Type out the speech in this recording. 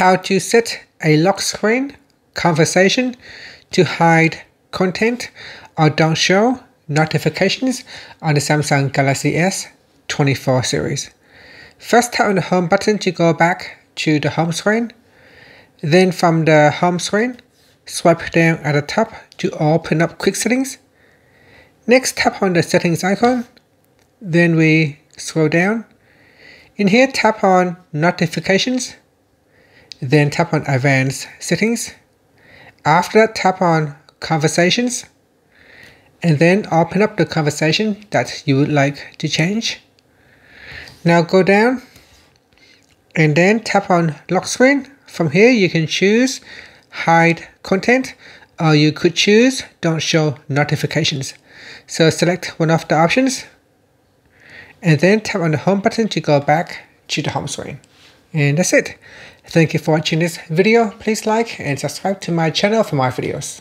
how to set a lock screen conversation to hide content or don't show notifications on the Samsung Galaxy S24 series. First, tap on the home button to go back to the home screen. Then from the home screen, swipe down at the top to open up quick settings. Next, tap on the settings icon. Then we scroll down. In here, tap on notifications. Then tap on advanced settings. After that, tap on conversations. And then open up the conversation that you would like to change. Now go down and then tap on lock screen. From here you can choose hide content, or you could choose don't show notifications. So select one of the options and then tap on the home button to go back to the home screen. And that's it. Thank you for watching this video. Please like and subscribe to my channel for more videos.